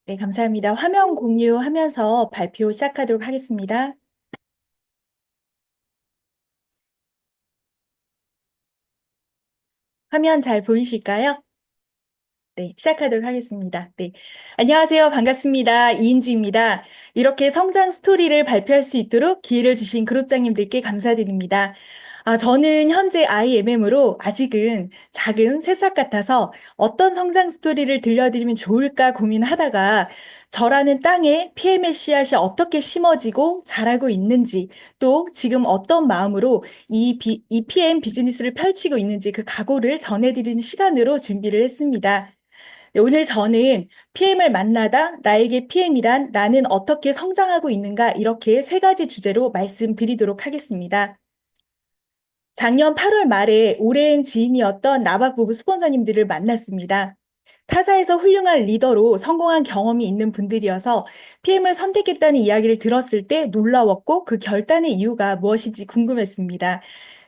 네, 감사합니다. 화면 공유하면서 발표 시작하도록 하겠습니다. 화면 잘 보이실까요? 네, 시작하도록 하겠습니다. 네. 안녕하세요. 반갑습니다. 이인주입니다. 이렇게 성장 스토리를 발표할 수 있도록 기회를 주신 그룹장님들께 감사드립니다. 저는 현재 IMM으로 아직은 작은 새싹 같아서 어떤 성장 스토리를 들려드리면 좋을까 고민하다가 저라는 땅에 PM의 씨앗이 어떻게 심어지고 자라고 있는지 또 지금 어떤 마음으로 이 PM 비즈니스를 펼치고 있는지 그 각오를 전해드리는 시간으로 준비를 했습니다. 네, 오늘 저는 PM을 만나다 나에게 PM이란 나는 어떻게 성장하고 있는가 이렇게 세 가지 주제로 말씀드리도록 하겠습니다. 작년 8월 말에 오랜 지인이었던 나박 부부 스폰서님들을 만났습니다. 타사에서 훌륭한 리더로 성공한 경험이 있는 분들이어서 PM을 선택했다는 이야기를 들었을 때 놀라웠고 그 결단의 이유가 무엇인지 궁금했습니다.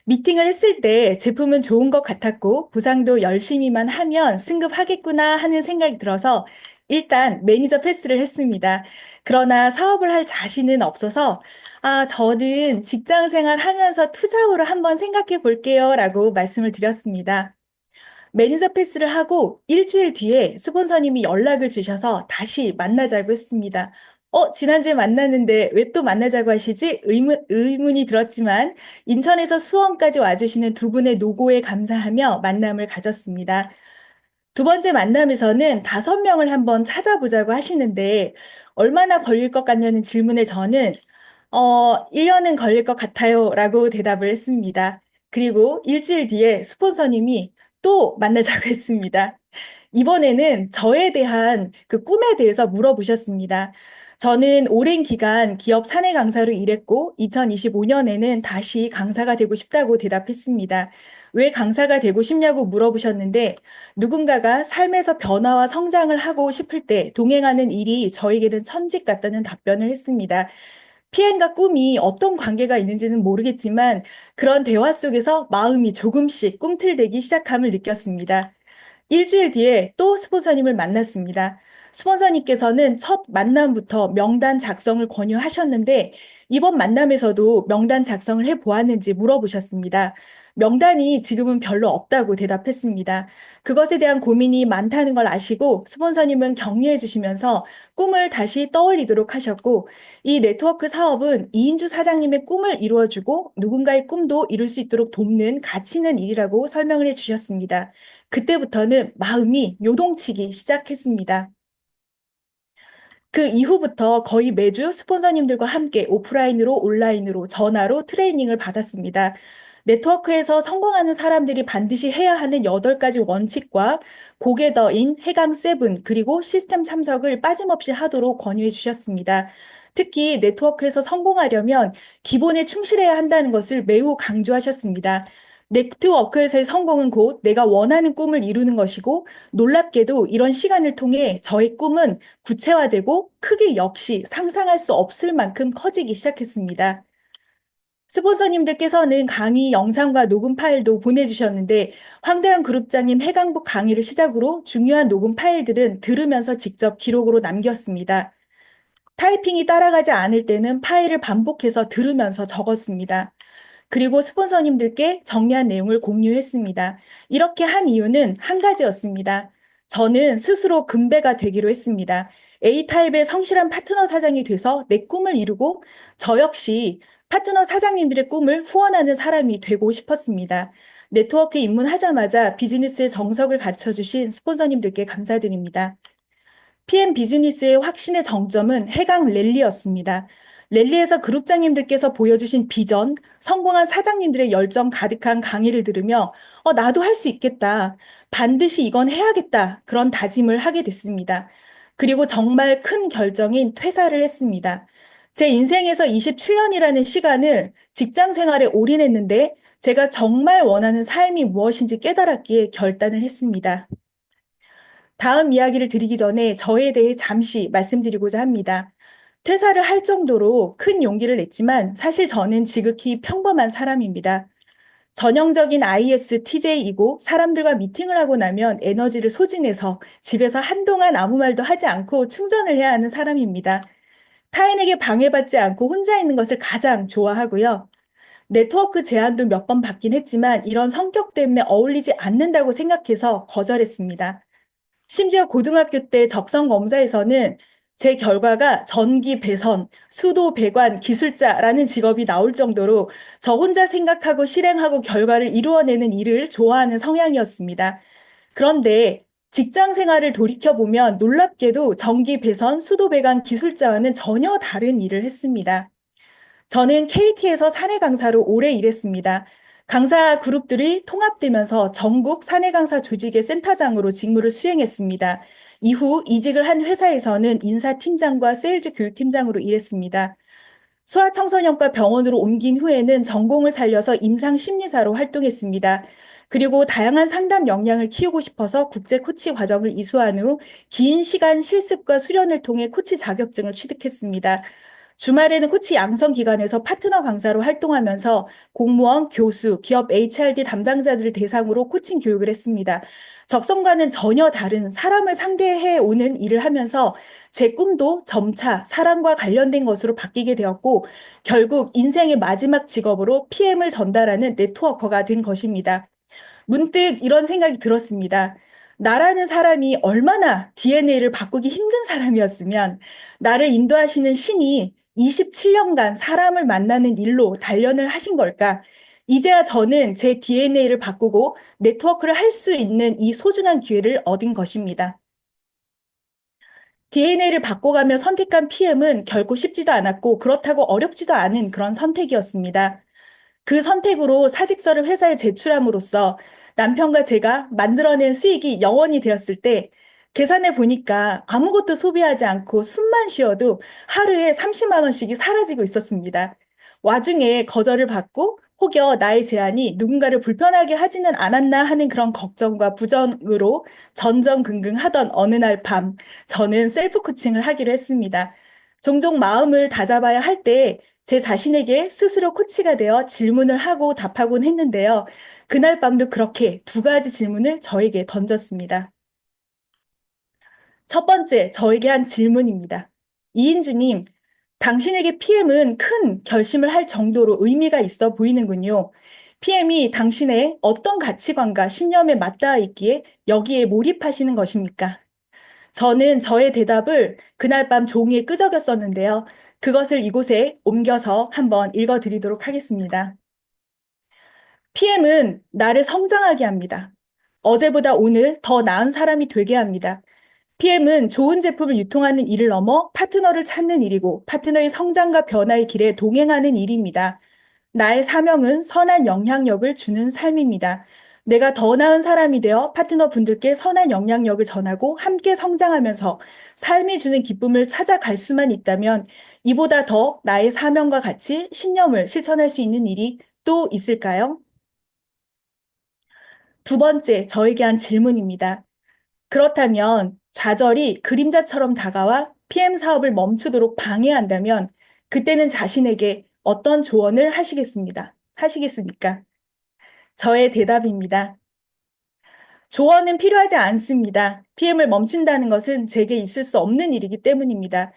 미팅을 했을 때 제품은 좋은 것 같았고 보상도 열심히만 하면 승급하겠구나 하는 생각이 들어서 일단 매니저 패스를 했습니다. 그러나 사업을 할 자신은 없어서 저는 직장 생활 하면서 투자로 한번 생각해 볼게요 라고 말씀을 드렸습니다. 매니저 패스를 하고 일주일 뒤에 스폰서님이 연락을 주셔서 다시 만나자고 했습니다. 지난주에 만났는데 왜 또 만나자고 하시지? 의문이 들었지만 인천에서 수원까지 와주시는 두 분의 노고에 감사하며 만남을 가졌습니다. 두 번째 만남에서는 5명을 한번 찾아보자고 하시는데 얼마나 걸릴 것 같냐는 질문에 저는 1년은 걸릴 것 같아요 라고 대답을 했습니다. 그리고 일주일 뒤에 스폰서님이 또 만나자고 했습니다. 이번에는 저에 대한 그 꿈에 대해서 물어보셨습니다. 저는 오랜 기간 기업 사내 강사로 일했고 2025년에는 다시 강사가 되고 싶다고 대답했습니다. 왜 강사가 되고 싶냐고 물어보셨는데 누군가가 삶에서 변화와 성장을 하고 싶을 때 동행하는 일이 저에게는 천직 같다는 답변을 했습니다. PN과 꿈이 어떤 관계가 있는지는 모르겠지만 그런 대화 속에서 마음이 조금씩 꿈틀대기 시작함을 느꼈습니다. 일주일 뒤에 또 스폰서님을 만났습니다. 스폰서님께서는 첫 만남부터 명단 작성을 권유하셨는데 이번 만남에서도 명단 작성을 해 보았는지 물어보셨습니다. 명단이 지금은 별로 없다고 대답했습니다. 그것에 대한 고민이 많다는 걸 아시고 스폰서님은 격려해 주시면서 꿈을 다시 떠올리도록 하셨고 이 네트워크 사업은 이인주 사장님의 꿈을 이루어주고 누군가의 꿈도 이룰 수 있도록 돕는 가치 있는 일이라고 설명을 해 주셨습니다. 그때부터는 마음이 요동치기 시작했습니다. 그 이후부터 거의 매주 스폰서님들과 함께 오프라인으로 온라인으로 전화로 트레이닝을 받았습니다. 네트워크에서 성공하는 사람들이 반드시 해야 하는 8가지 원칙과 고게더인 해강 세븐 그리고 시스템 참석을 빠짐없이 하도록 권유해 주셨습니다. 특히 네트워크에서 성공하려면 기본에 충실해야 한다는 것을 매우 강조하셨습니다. 네트워크에서의 성공은 곧 내가 원하는 꿈을 이루는 것이고 놀랍게도 이런 시간을 통해 저의 꿈은 구체화되고 크기 역시 상상할 수 없을 만큼 커지기 시작했습니다. 스폰서님들께서는 강의 영상과 녹음 파일도 보내주셨는데 황대현 그룹장님 해강북 강의를 시작으로 중요한 녹음 파일들은 들으면서 직접 기록으로 남겼습니다. 타이핑이 따라가지 않을 때는 파일을 반복해서 들으면서 적었습니다. 그리고 스폰서님들께 정리한 내용을 공유했습니다. 이렇게 한 이유는 한 가지였습니다. 저는 스스로 금배가 되기로 했습니다. A타입의 성실한 파트너 사장이 돼서 내 꿈을 이루고 저 역시 파트너 사장님들의 꿈을 후원하는 사람이 되고 싶었습니다. 네트워크에 입문하자마자 비즈니스의 정석을 가르쳐 주신 스폰서님들께 감사드립니다. PM 비즈니스의 확신의 정점은 해강 랠리였습니다. 랠리에서 그룹장님들께서 보여주신 비전, 성공한 사장님들의 열정 가득한 강의를 들으며 나도 할 수 있겠다. 반드시 이건 해야겠다. 그런 다짐을 하게 됐습니다. 그리고 정말 큰 결정인 퇴사를 했습니다. 제 인생에서 27년이라는 시간을 직장 생활에 올인했는데 제가 정말 원하는 삶이 무엇인지 깨달았기에 결단을 했습니다. 다음 이야기를 드리기 전에 저에 대해 잠시 말씀드리고자 합니다. 퇴사를 할 정도로 큰 용기를 냈지만 사실 저는 지극히 평범한 사람입니다. 전형적인 ISTJ이고 사람들과 미팅을 하고 나면 에너지를 소진해서 집에서 한동안 아무 말도 하지 않고 충전을 해야 하는 사람입니다. 타인에게 방해받지 않고 혼자 있는 것을 가장 좋아하고요. 네트워크 제안도 몇 번 받긴 했지만 이런 성격 때문에 어울리지 않는다고 생각해서 거절했습니다. 심지어 고등학교 때 적성 검사에서는 제 결과가 전기 배선, 수도 배관 기술자라는 직업이 나올 정도로 저 혼자 생각하고 실행하고 결과를 이루어내는 일을 좋아하는 성향이었습니다. 그런데 직장 생활을 돌이켜보면 놀랍게도 전기 배선, 수도 배관 기술자와는 전혀 다른 일을 했습니다. 저는 KT에서 사내 강사로 오래 일했습니다. 강사 그룹들이 통합되면서 전국 사내 강사 조직의 센터장으로 직무를 수행했습니다. 이후 이직을 한 회사에서는 인사팀장과 세일즈 교육팀장으로 일했습니다. 소아청소년과 병원으로 옮긴 후에는 전공을 살려서 임상심리사로 활동했습니다. 그리고 다양한 상담 역량을 키우고 싶어서 국제 코치 과정을 이수한 후 긴 시간 실습과 수련을 통해 코치 자격증을 취득했습니다. 주말에는 코치 양성 기관에서 파트너 강사로 활동하면서 공무원, 교수, 기업 HRD 담당자들을 대상으로 코칭 교육을 했습니다. 적성과는 전혀 다른 사람을 상대해 오는 일을 하면서 제 꿈도 점차 사람과 관련된 것으로 바뀌게 되었고 결국 인생의 마지막 직업으로 PM을 전달하는 네트워커가 된 것입니다. 문득 이런 생각이 들었습니다. 나라는 사람이 얼마나 DNA를 바꾸기 힘든 사람이었으면 나를 인도하시는 신이 27년간 사람을 만나는 일로 단련을 하신 걸까? 이제야 저는 제 DNA를 바꾸고 네트워크를 할 수 있는 이 소중한 기회를 얻은 것입니다. DNA를 바꿔가며 선택한 PM은 결코 쉽지도 않았고 그렇다고 어렵지도 않은 그런 선택이었습니다. 그 선택으로 사직서를 회사에 제출함으로써 남편과 제가 만들어낸 수익이 0원이 되었을 때 계산해 보니까 아무것도 소비하지 않고 숨만 쉬어도 하루에 30만 원씩이 사라지고 있었습니다. 와중에 거절을 받고 혹여 나의 제안이 누군가를 불편하게 하지는 않았나 하는 그런 걱정과 부정으로 전전긍긍하던 어느 날 밤 저는 셀프 코칭을 하기로 했습니다. 종종 마음을 다잡아야 할 때 제 자신에게 스스로 코치가 되어 질문을 하고 답하곤 했는데요. 그날 밤도 그렇게 두 가지 질문을 저에게 던졌습니다. 첫 번째, 저에게 한 질문입니다. 이인주님, 당신에게 PM은 큰 결심을 할 정도로 의미가 있어 보이는군요. PM이 당신의 어떤 가치관과 신념에 맞닿아 있기에 여기에 몰입하시는 것입니까? 저는 저의 대답을 그날 밤 종이에 끄적였었는데요. 그것을 이곳에 옮겨서 한번 읽어드리도록 하겠습니다. PM은 나를 성장하게 합니다. 어제보다 오늘 더 나은 사람이 되게 합니다. PM은 좋은 제품을 유통하는 일을 넘어 파트너를 찾는 일이고 파트너의 성장과 변화의 길에 동행하는 일입니다. 나의 사명은 선한 영향력을 주는 삶입니다. 내가 더 나은 사람이 되어 파트너 분들께 선한 영향력을 전하고 함께 성장하면서 삶이 주는 기쁨을 찾아갈 수만 있다면 이보다 더 나의 사명과 같이 신념을 실천할 수 있는 일이 또 있을까요? 두 번째, 저에게 한 질문입니다. 그렇다면 좌절이 그림자처럼 다가와 PM 사업을 멈추도록 방해한다면 그때는 자신에게 어떤 조언을 하시겠습니까? 저의 대답입니다. 조언은 필요하지 않습니다. PM을 멈춘다는 것은 제게 있을 수 없는 일이기 때문입니다.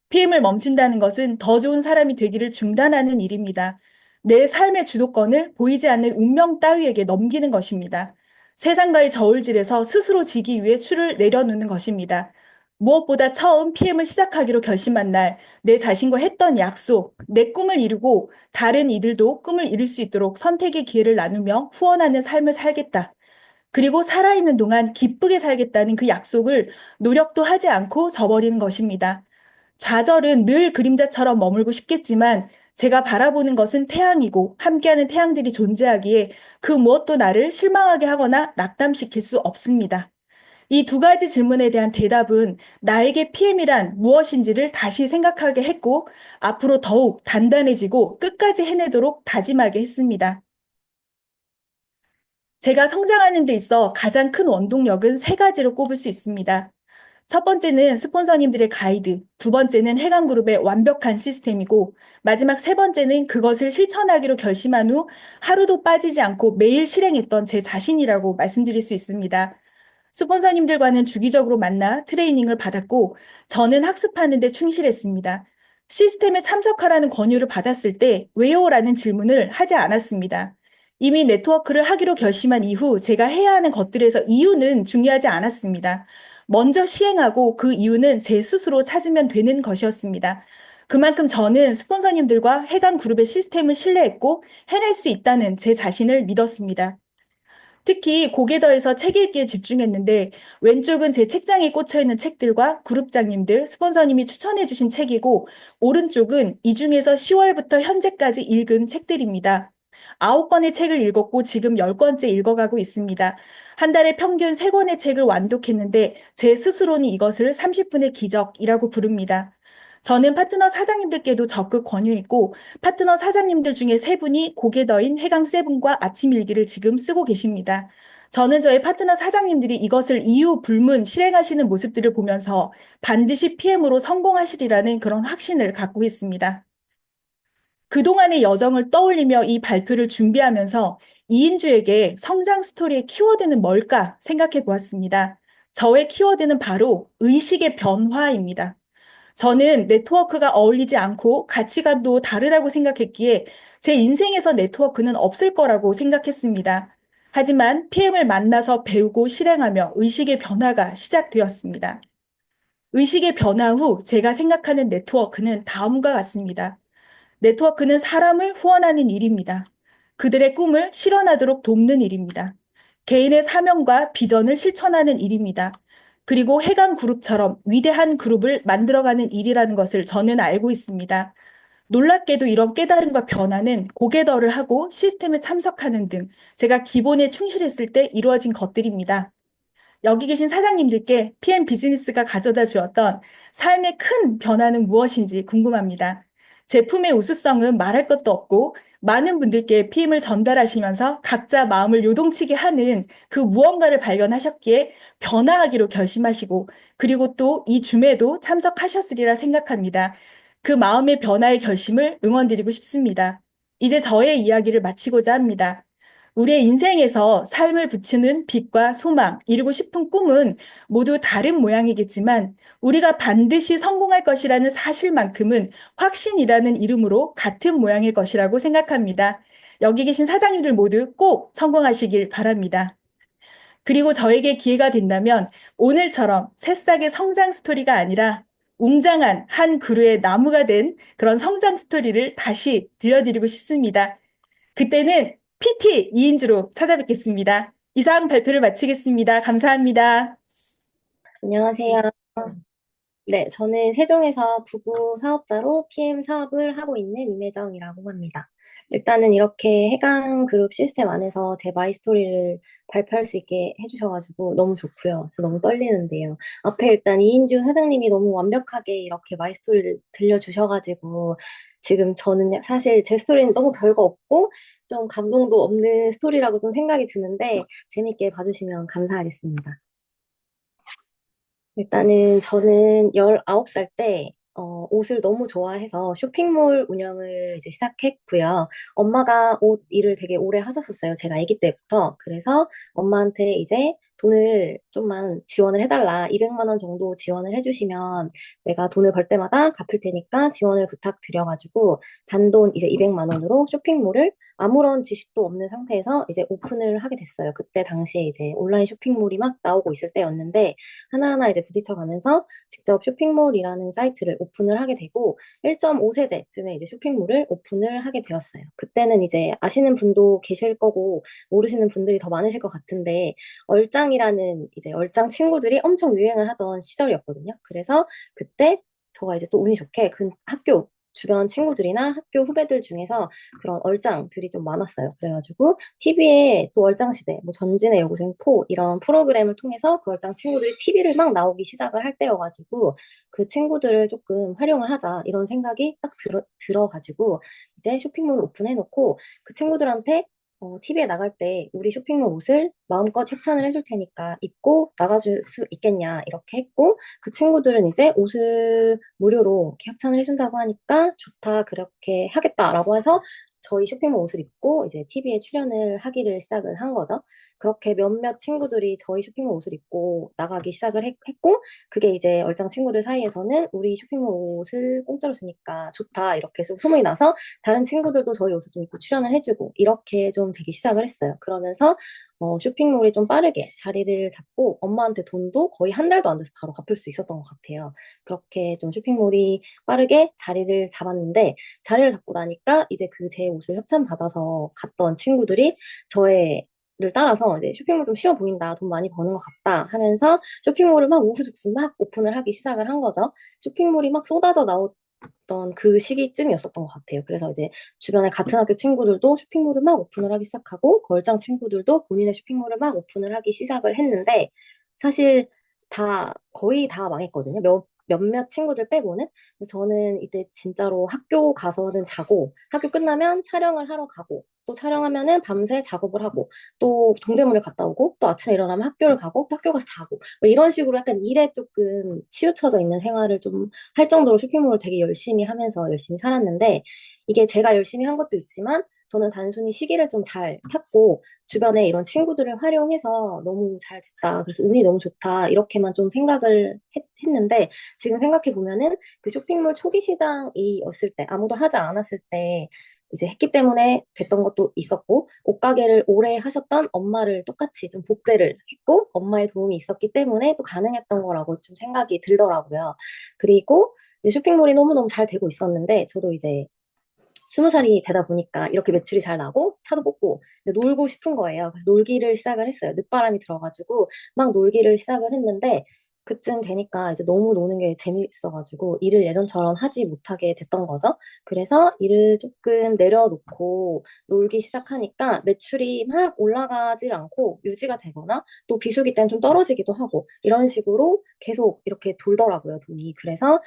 PM을 멈춘다는 것은 더 좋은 사람이 되기를 중단하는 일입니다. 내 삶의 주도권을 보이지 않는 운명 따위에게 넘기는 것입니다. 세상과의 저울질에서 스스로 지기 위해 추를 내려놓는 것입니다. 무엇보다 처음 PM을 시작하기로 결심한 날, 내 자신과 했던 약속, 내 꿈을 이루고 다른 이들도 꿈을 이룰 수 있도록 선택의 기회를 나누며 후원하는 삶을 살겠다. 그리고 살아있는 동안 기쁘게 살겠다는 그 약속을 노력도 하지 않고 저버리는 것입니다. 좌절은 늘 그림자처럼 머물고 싶겠지만 제가 바라보는 것은 태양이고 함께하는 태양들이 존재하기에 그 무엇도 나를 실망하게 하거나 낙담시킬 수 없습니다. 이 두 가지 질문에 대한 대답은 나에게 PM이란 무엇인지를 다시 생각하게 했고 앞으로 더욱 단단해지고 끝까지 해내도록 다짐하게 했습니다. 제가 성장하는 데 있어 가장 큰 원동력은 세 가지로 꼽을 수 있습니다. 첫 번째는 스폰서님들의 가이드, 두 번째는 해강그룹의 완벽한 시스템이고, 마지막 세 번째는 그것을 실천하기로 결심한 후 하루도 빠지지 않고 매일 실행했던 제 자신이라고 말씀드릴 수 있습니다. 스폰서님들과는 주기적으로 만나 트레이닝을 받았고, 저는 학습하는 데 충실했습니다. 시스템에 참석하라는 권유를 받았을 때 왜요? 라는 질문을 하지 않았습니다. 이미 네트워크를 하기로 결심한 이후 제가 해야 하는 것들에서 이유는 중요하지 않았습니다. 먼저 시행하고 그 이유는 제 스스로 찾으면 되는 것이었습니다. 그만큼 저는 스폰서님들과 해당 그룹의 시스템을 신뢰했고 해낼 수 있다는 제 자신을 믿었습니다. 특히 고개더에서 책 읽기에 집중했는데 왼쪽은 제 책장에 꽂혀 있는 책들과 그룹장님들, 스폰서님이 추천해 주신 책이고 오른쪽은 이 중에서 10월부터 현재까지 읽은 책들입니다. 9권의 책을 읽었고 지금 10권째 읽어가고 있습니다. 한 달에 평균 3권의 책을 완독했는데 제 스스로는 이것을 30분의 기적이라고 부릅니다. 저는 파트너 사장님들께도 적극 권유했고 파트너 사장님들 중에 세 분이 고개더인 해강7과 아침 일기를 지금 쓰고 계십니다. 저는 저의 파트너 사장님들이 이것을 이유 불문 실행하시는 모습들을 보면서 반드시 PM으로 성공하시리라는 그런 확신을 갖고 있습니다. 그동안의 여정을 떠올리며 이 발표를 준비하면서 이인주에게 성장 스토리의 키워드는 뭘까 생각해 보았습니다. 저의 키워드는 바로 의식의 변화입니다. 저는 네트워크가 어울리지 않고 가치관도 다르다고 생각했기에 제 인생에서 네트워크는 없을 거라고 생각했습니다. 하지만 PM을 만나서 배우고 실행하며 의식의 변화가 시작되었습니다. 의식의 변화 후 제가 생각하는 네트워크는 다음과 같습니다. 네트워크는 사람을 후원하는 일입니다. 그들의 꿈을 실현하도록 돕는 일입니다. 개인의 사명과 비전을 실천하는 일입니다. 그리고 해강 그룹처럼 위대한 그룹을 만들어가는 일이라는 것을 저는 알고 있습니다. 놀랍게도 이런 깨달음과 변화는 고개더를 하고 시스템에 참석하는 등 제가 기본에 충실했을 때 이루어진 것들입니다. 여기 계신 사장님들께 PM 비즈니스가 가져다 주었던 삶의 큰 변화는 무엇인지 궁금합니다. 제품의 우수성은 말할 것도 없고 많은 분들께 PM을 전달하시면서 각자 마음을 요동치게 하는 그 무언가를 발견하셨기에 변화하기로 결심하시고 그리고 또 이 줌에도 참석하셨으리라 생각합니다. 그 마음의 변화의 결심을 응원드리고 싶습니다. 이제 저의 이야기를 마치고자 합니다. 우리의 인생에서 삶을 붙이는 빛과 소망, 이루고 싶은 꿈은 모두 다른 모양이겠지만 우리가 반드시 성공할 것이라는 사실만큼은 확신이라는 이름으로 같은 모양일 것이라고 생각합니다. 여기 계신 사장님들 모두 꼭 성공하시길 바랍니다. 그리고 저에게 기회가 된다면 오늘처럼 새싹의 성장 스토리가 아니라 웅장한 한 그루의 나무가 된 그런 성장 스토리를 다시 들려드리고 싶습니다. 그때는 PT 이인주로 찾아뵙겠습니다. 이상 발표를 마치겠습니다. 감사합니다. 안녕하세요. 네, 저는 세종에서 부부 사업자로 PM 사업을 하고 있는 임혜정이라고 합니다. 일단은 이렇게 해강 그룹 시스템 안에서 제 마이 스토리를 발표할 수 있게 해주셔가지고 너무 좋고요. 저 너무 떨리는데요. 앞에 일단 이인주 사장님이 너무 완벽하게 이렇게 마이 스토리를 들려주셔가지고 지금 저는 사실 제 스토리는 너무 별거 없고 좀 감동도 없는 스토리라고 좀 생각이 드는데 재밌게 봐주시면 감사하겠습니다. 일단은 저는 19살 때 옷을 너무 좋아해서 쇼핑몰 운영을 이제 시작했고요. 엄마가 옷 일을 되게 오래 하셨었어요. 제가 아기 때부터. 그래서 엄마한테 이제 돈을 좀만 지원을 해달라. 200만 원 정도 지원을 해주시면 내가 돈을 벌 때마다 갚을 테니까 지원을 부탁드려가지고 단돈 이제 200만 원으로 쇼핑몰을 아무런 지식도 없는 상태에서 이제 오픈을 하게 됐어요. 그때 당시에 이제 온라인 쇼핑몰이 막 나오고 있을 때였는데 하나하나 이제 부딪혀가면서 직접 쇼핑몰이라는 사이트를 오픈을 하게 되고 1.5세대쯤에 이제 쇼핑몰을 오픈을 하게 되었어요. 그때는 이제 아시는 분도 계실 거고 모르시는 분들이 더 많으실 것 같은데 얼짱이라는 이제 얼짱 친구들이 엄청 유행을 하던 시절이었거든요. 그래서 그때 저가 이제 또 운이 좋게 그 학교 주변 친구들이나 학교 후배들 중에서 그런 얼짱들이 좀 많았어요. 그래가지고 TV에 또 얼짱시대, 뭐 전진의 여고생 포 이런 프로그램을 통해서 그 얼짱 친구들이 TV를 막 나오기 시작을 할 때여가지고 그 친구들을 조금 활용을 하자 이런 생각이 딱 들어가지고 이제 쇼핑몰을 오픈해놓고 그 친구들한테 TV에 나갈 때 우리 쇼핑몰 옷을 마음껏 협찬을 해줄 테니까 입고 나가줄 수 있겠냐 이렇게 했고 그 친구들은 이제 옷을 무료로 이렇게 협찬을 해준다고 하니까 좋다 그렇게 하겠다라고 해서 저희 쇼핑몰 옷을 입고 이제 TV에 출연을 하기를 시작을 한 거죠. 그렇게 몇몇 친구들이 저희 쇼핑몰 옷을 입고 나가기 시작을 했고 그게 이제 얼짱 친구들 사이에서는 우리 쇼핑몰 옷을 공짜로 주니까 좋다 이렇게 소문이 나서 다른 친구들도 저희 옷을 좀 입고 출연을 해주고 이렇게 좀 되기 시작을 했어요. 그러면서 쇼핑몰이 좀 빠르게 자리를 잡고 엄마한테 돈도 거의 한 달도 안 돼서 바로 갚을 수 있었던 것 같아요. 그렇게 좀 쇼핑몰이 빠르게 자리를 잡았는데 자리를 잡고 나니까 이제 그 제 옷을 협찬 받아서 갔던 친구들이 저의 를 따라서 이제 쇼핑몰 좀 쉬워 보인다, 돈 많이 버는 것 같다 하면서 쇼핑몰을 막 우후죽순 막 오픈을 하기 시작을 한 거죠. 쇼핑몰이 막 쏟아져 나왔던 그 시기쯤이었었던 것 같아요. 그래서 이제 주변에 같은 학교 친구들도 쇼핑몰을 막 오픈을 하기 시작하고 걸장 친구들도 본인의 쇼핑몰을 막 오픈을 하기 시작을 했는데 사실 다 거의 다 망했거든요. 몇몇 친구들 빼고는. 그래서 저는 이때 진짜로 학교 가서는 자고 학교 끝나면 촬영을 하러 가고 또 촬영하면은 밤새 작업을 하고 또 동대문을 갔다 오고 또 아침에 일어나면 학교를 가고 또 학교 가서 자고 뭐 이런 식으로 약간 일에 조금 치우쳐져 있는 생활을 좀 할 정도로 쇼핑몰을 되게 열심히 하면서 열심히 살았는데 이게 제가 열심히 한 것도 있지만 저는 단순히 시기를 좀 잘 탔고 주변에 이런 친구들을 활용해서 너무 잘 됐다. 그래서 운이 너무 좋다. 이렇게만 좀 생각을 했는데 지금 생각해 보면은 그 쇼핑몰 초기 시장이었을 때 아무도 하지 않았을 때 이제 했기 때문에 됐던 것도 있었고 옷가게를 오래 하셨던 엄마를 똑같이 좀 복제를 했고 엄마의 도움이 있었기 때문에 또 가능했던 거라고 좀 생각이 들더라고요. 그리고 이제 쇼핑몰이 너무너무 잘 되고 있었는데 저도 이제 20살이 되다 보니까 이렇게 매출이 잘 나고 차도 뽑고 이제 놀고 싶은 거예요. 그래서 놀기를 시작을 했어요. 늦바람이 들어가지고 막 놀기를 시작을 했는데 그쯤 되니까 이제 너무 노는 게 재밌어가지고 일을 예전처럼 하지 못하게 됐던 거죠. 그래서 일을 조금 내려놓고 놀기 시작하니까 매출이 막 올라가질 않고 유지가 되거나 또 비수기 때는 좀 떨어지기도 하고 이런 식으로 계속 이렇게 돌더라고요, 돈이. 그래서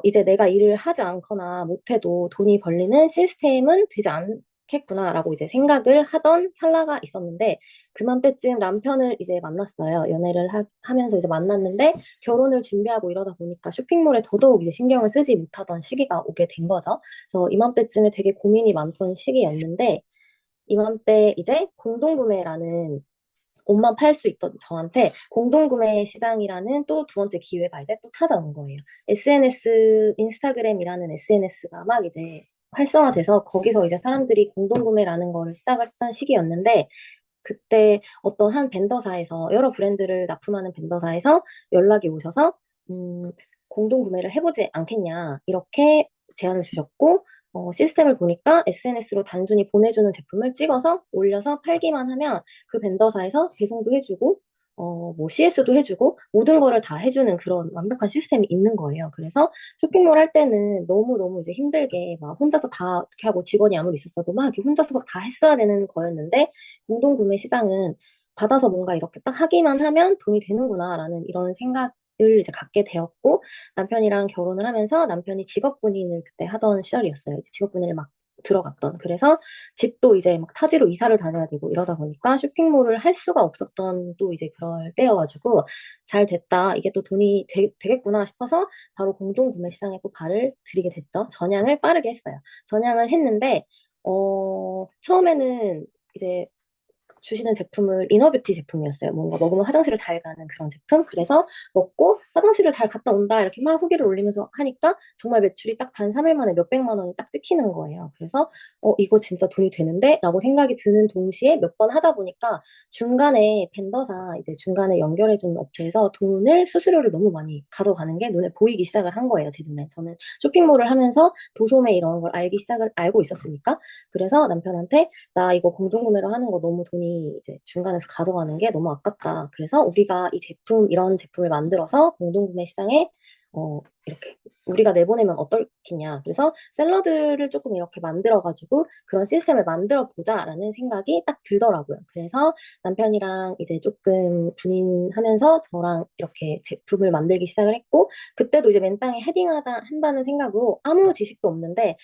이제 내가 일을 하지 않거나 못해도 돈이 벌리는 시스템은 되지 않겠구나라고 이제 생각을 하던 찰나가 있었는데, 그맘때쯤 남편을 이제 만났어요. 연애를 하면서 이제 만났는데, 결혼을 준비하고 이러다 보니까 쇼핑몰에 더더욱 이제 신경을 쓰지 못하던 시기가 오게 된 거죠. 그래서 이맘때쯤에 되게 고민이 많던 시기였는데, 이맘때 이제 공동구매라는 옷만 팔 수 있던 저한테 공동구매 시장이라는 또 두 번째 기회가 이제 또 찾아온 거예요. 인스타그램이라는 SNS가 막 이제 활성화돼서 거기서 이제 사람들이 공동구매라는 거를 시작을 했던 시기였는데 그때 어떤 한 벤더사에서 여러 브랜드를 납품하는 벤더사에서 연락이 오셔서 음, 공동구매를 해보지 않겠냐 이렇게 제안을 주셨고 시스템을 보니까 SNS로 단순히 보내주는 제품을 찍어서 올려서 팔기만 하면 그 벤더사에서 배송도 해주고, 뭐 CS도 해주고, 모든 거를 다 해주는 그런 완벽한 시스템이 있는 거예요. 그래서 쇼핑몰 할 때는 너무너무 이제 힘들게 막 혼자서 다 이렇게 하고 직원이 아무리 있었어도 막 이렇게 혼자서 다 했어야 되는 거였는데, 공동구매 시장은 받아서 뭔가 이렇게 딱 하기만 하면 돈이 되는구나라는 이런 생각을 이제 갖게 되었고, 남편이랑 결혼을 하면서 남편이 직업군인을 그때 하던 시절이었어요. 이제 직업군인을 막 들어갔던. 그래서 집도 이제 막 타지로 이사를 다녀야 되고 이러다 보니까 쇼핑몰을 할 수가 없었던 또 이제 그럴 때여가지고 잘 됐다. 이게 또 돈이 되겠구나 싶어서 바로 공동구매 시장에 또 발을 들이게 됐죠. 전향을 빠르게 했어요. 전향을 했는데, 처음에는 이제 주시는 제품을 이너뷰티 제품이었어요. 뭔가 먹으면 화장실을 잘 가는 그런 제품. 그래서 먹고 화장실을 잘 갔다 온다 이렇게 막 후기를 올리면서 하니까 정말 매출이 딱 단 3일 만에 몇백만 원이 딱 찍히는 거예요. 그래서 이거 진짜 돈이 되는데? 라고 생각이 드는 동시에 몇 번 하다 보니까 중간에 벤더사 이제 중간에 연결해주는 업체에서 돈을 수수료를 너무 많이 가져가는 게 눈에 보이기 시작을 한 거예요. 제 눈에. 저는 쇼핑몰을 하면서 도소매 이런 걸 알고 있었으니까. 그래서 남편한테 나 이거 공동구매로 하는 거 너무 돈이 이제 중간에서 가져가는 게 너무 아깝다. 그래서 우리가 이런 제품을 만들어서 공동구매 시장에 이렇게 우리가 내보내면 어떻겠냐. 그래서 샐러드를 조금 이렇게 만들어가지고 그런 시스템을 만들어 보자라는 생각이 딱 들더라고요. 그래서 남편이랑 이제 조금 군인하면서 저랑 이렇게 제품을 만들기 시작을 했고, 그때도 이제 맨땅에 한다는 생각으로 아무 지식도 없는데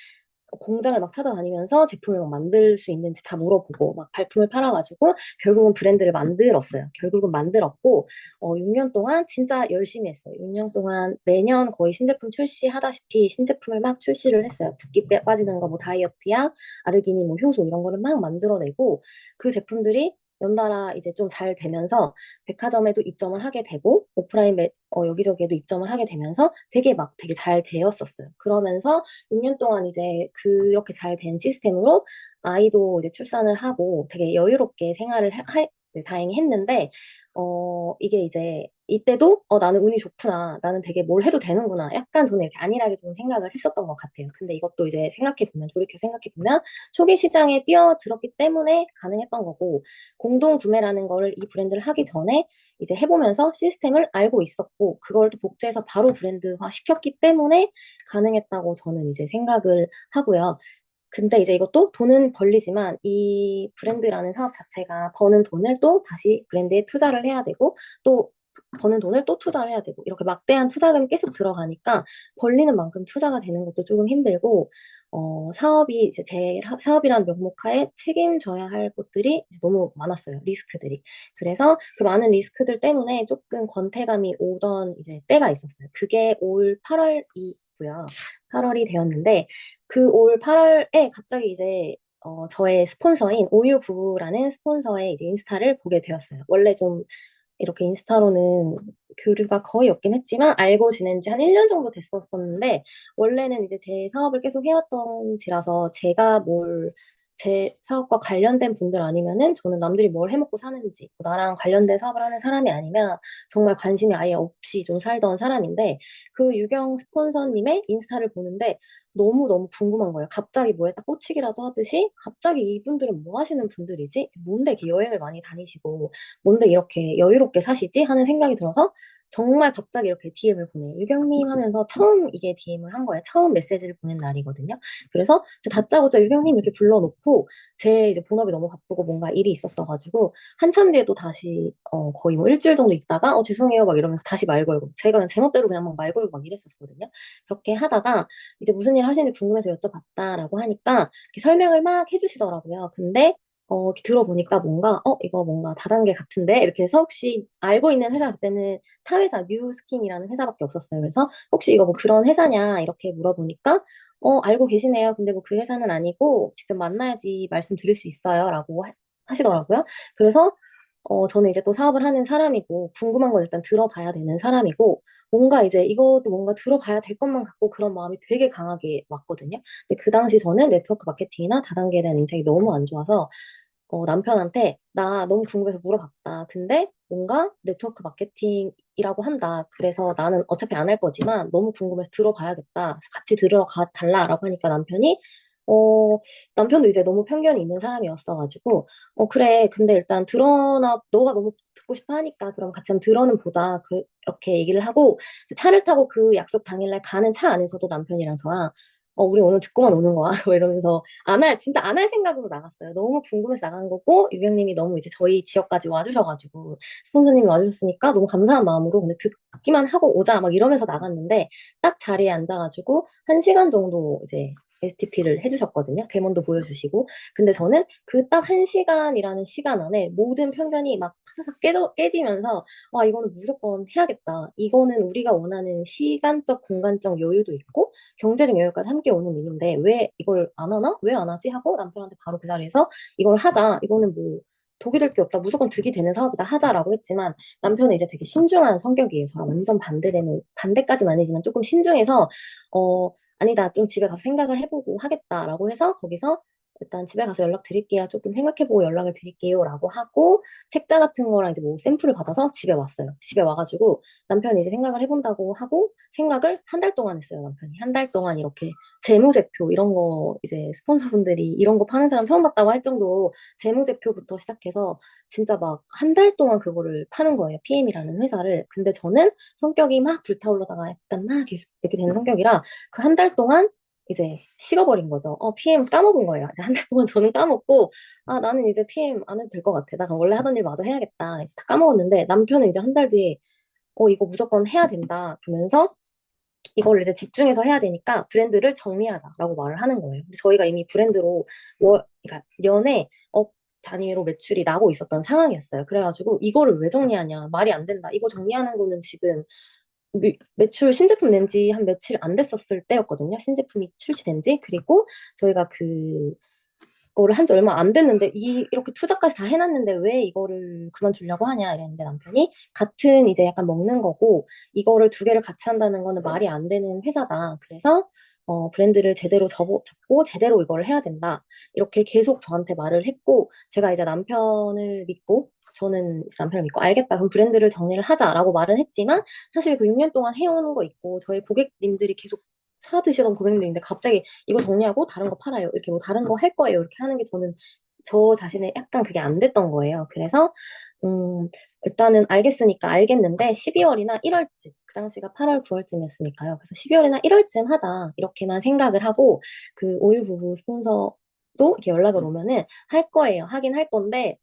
공장을 막 찾아다니면서 제품을 막 만들 수 있는지 다 물어보고 막 발품을 팔아가지고 결국은 브랜드를 만들었어요. 결국은 만들었고 6년 동안 진짜 열심히 했어요. 6년 동안 매년 거의 신제품 출시하다시피 신제품을 막 출시를 했어요. 붓기 빠지는 거 뭐 다이어트야, 아르기닌, 뭐 효소 이런 거를 막 만들어내고 그 제품들이 연달아 이제 좀 잘 되면서 백화점에도 입점을 하게 되고 오프라인 여기저기에도 입점을 하게 되면서 되게 막 되게 잘 되었었어요. 그러면서 6년 동안 이제 그렇게 잘 된 시스템으로 아이도 이제 출산을 하고 되게 여유롭게 생활을 이제 다행히 했는데, 이게 이제 이때도 나는 운이 좋구나. 나는 되게 뭘 해도 되는구나. 약간 저는 이렇게 안일하게 좀 생각을 했었던 것 같아요. 근데 이것도 이제 돌이켜 생각해보면 초기 시장에 뛰어들었기 때문에 가능했던 거고, 공동 구매라는 거를 이 브랜드를 하기 전에 이제 해보면서 시스템을 알고 있었고, 그걸 또 복제해서 바로 브랜드화 시켰기 때문에 가능했다고 저는 이제 생각을 하고요. 근데 이제 이것도 돈은 벌리지만 이 브랜드라는 사업 자체가 버는 돈을 또 다시 브랜드에 투자를 해야 되고 또 버는 돈을 또 투자를 해야 되고 이렇게 막대한 투자금이 계속 들어가니까 벌리는 만큼 투자가 되는 것도 조금 힘들고 사업이 이제 제 사업이라는 명목하에 책임져야 할 것들이 이제 너무 많았어요. 리스크들이. 그래서 그 많은 리스크들 때문에 조금 권태감이 오던 이제 때가 있었어요. 그게 올 8월이고요. 8월이 되었는데 그 올 8월에 갑자기 이제 저의 스폰서인 오유 부부라는 스폰서의 이제 인스타를 보게 되었어요. 원래 좀 이렇게 인스타로는 교류가 거의 없긴 했지만 알고 지낸 지 한 1년 정도 됐었었는데 원래는 이제 제 사업을 계속 해왔던지라서 제 사업과 관련된 분들 아니면은 저는 남들이 뭘 해먹고 사는지 나랑 관련된 사업을 하는 사람이 아니면 정말 관심이 아예 없이 좀 살던 사람인데 그 유경 스폰서님의 인스타를 보는데 너무너무 궁금한 거예요. 갑자기 뭐에 딱 꽂히기라도 하듯이 갑자기 이분들은 뭐 하시는 분들이지? 뭔데 이렇게 여행을 많이 다니시고 뭔데 이렇게 여유롭게 사시지? 하는 생각이 들어서 정말 갑자기 이렇게 DM을 보내요. 유경님 하면서 처음 이게 DM을 한 거예요. 처음 메시지를 보낸 날이거든요. 그래서 다짜고짜 유경님 이렇게 불러놓고 제 이제 본업이 너무 바쁘고 뭔가 일이 있었어가지고 한참 뒤에 또 다시 거의 뭐 일주일 정도 있다가 죄송해요 막 이러면서 다시 말 걸고 제가 그냥 제멋대로 그냥 막 말 걸고 막 이랬었거든요. 그렇게 하다가 이제 무슨 일 하시는지 궁금해서 여쭤봤다라고 하니까 이렇게 설명을 막 해주시더라고요. 근데 이렇게 들어보니까 이거 뭔가 다단계 같은데? 이렇게 해서 혹시 알고 있는 회사 그때는 타회사 뉴스킨이라는 회사밖에 없었어요. 그래서 혹시 이거 뭐 그런 회사냐? 이렇게 물어보니까 알고 계시네요. 근데 뭐 그 회사는 아니고 직접 만나야지 말씀드릴 수 있어요. 라고 하시더라고요. 그래서 저는 이제 또 사업을 하는 사람이고 궁금한 건 일단 들어봐야 되는 사람이고 뭔가 이제 이것도 뭔가 들어봐야 될 것만 같고 그런 마음이 되게 강하게 왔거든요. 근데 그 당시 저는 네트워크 마케팅이나 다단계에 대한 인상이 너무 안 좋아서 남편한테 나 너무 궁금해서 물어봤다. 근데 뭔가 네트워크 마케팅이라고 한다. 그래서 나는 어차피 안 할 거지만 너무 궁금해서 들어봐야겠다. 같이 들으러 가 달라라고 하니까 어, 남편도 이제 너무 편견이 있는 사람이었어가지고 그래. 근데 일단 너가 너무 듣고 싶어 하니까 그럼 같이 한번 들어는 보자. 그렇게 얘기를 하고 이제 차를 타고 그 약속 당일날 가는 차 안에서도 남편이랑 저랑 우리 오늘 듣고만 오는 거야. 뭐 이러면서 진짜 안 할 생각으로 나갔어요. 너무 궁금해서 나간 거고, 유경님이 너무 이제 저희 지역까지 와주셔가지고, 스폰서님이 와주셨으니까 너무 감사한 마음으로, 근데 듣기만 하고 오자, 막 이러면서 나갔는데, 딱 자리에 앉아가지고, 1시간 정도 이제 STP를 해주셨거든요. 데몬도 보여주시고. 근데 저는 그 딱 1시간이라는 시간 안에 모든 편견이 막 사사삭 깨지면서, 와, 이거는 무조건 해야겠다. 이거는 우리가 원하는 시간적, 공간적 여유도 있고, 경제적 여유까지 함께 오는 일인데 왜 이걸 안 하나? 왜 안 하지? 하고 남편한테 바로 그 자리에서 이걸 하자. 이거는 뭐 독이 될 게 없다. 무조건 득이 되는 사업이다. 하자라고 했지만 남편은 이제 되게 신중한 성격이에요. 저랑 완전 반대까지는 아니지만 조금 신중해서 아니다. 좀 집에 가서 생각을 해보고 하겠다라고 해서 거기서 일단 집에 가서 연락 드릴게요. 조금 생각해보고 연락을 드릴게요라고 하고 책자 같은 거랑 이제 뭐 샘플을 받아서 집에 왔어요. 집에 와가지고 남편이 이제 생각을 해본다고 하고 생각을 한 달 동안 했어요, 남편이. 한 달 동안 이렇게 재무제표 이런 거 이제 스폰서분들이 이런 거 파는 사람 처음 봤다고 할 정도로 재무제표부터 시작해서 진짜 막 한 달 동안 그거를 파는 거예요, PM이라는 회사를. 근데 저는 성격이 막 불타오르다가 약간 막 이렇게 되는 성격이라 그 한 달 동안 이제 식어버린 거죠. PM 까먹은 거예요. 이제 한 달 동안 저는 까먹고, 나는 이제 PM 안 해도 될 것 같아. 나 그럼 원래 하던 일 마저 해야겠다. 이제 다 까먹었는데, 남편은 이제 한 달 뒤에, 이거 무조건 해야 된다. 그러면서 이걸 이제 집중해서 해야 되니까 브랜드를 정리하자라고 말을 하는 거예요. 근데 저희가 이미 브랜드로 그러니까 연에 억 단위로 매출이 나고 있었던 상황이었어요. 그래가지고 이거를 왜 정리하냐, 말이 안 된다. 이거 정리하는 거는 지금 매출 신제품 낸 지 한 며칠 안 됐었을 때였거든요. 신제품이 출시된 지. 그리고 저희가 그거를 한 지 얼마 안 됐는데 이렇게 투자까지 다 해놨는데 왜 이거를 그만두려고 하냐 이랬는데 남편이 같은 이제 약간 먹는 거고 이거를 두 개를 같이 한다는 거는 말이 안 되는 회사다. 그래서 브랜드를 제대로 접고 제대로 이걸 해야 된다. 이렇게 계속 저한테 말을 했고 제가 이제 남편을 믿고 저는 이제 남편을 믿고 알겠다. 그럼 브랜드를 정리를 하자라고 말은 했지만 사실 그 6년 동안 해오는 거 있고 저희 고객님들이 계속 사 드시던 고객님들인데 갑자기 이거 정리하고 다른 거 팔아요. 이렇게 뭐 다른 거 할 거예요. 이렇게 하는 게 저는 저 자신의 약간 그게 안 됐던 거예요. 그래서 일단은 알겠으니까 알겠는데 12월이나 1월쯤 그 당시가 8월 9월쯤이었으니까요. 그래서 12월이나 1월쯤 하자 이렇게만 생각을 하고 그 오유 부부 스폰서도 이렇게 연락을 오면은 할 거예요. 하긴 할 건데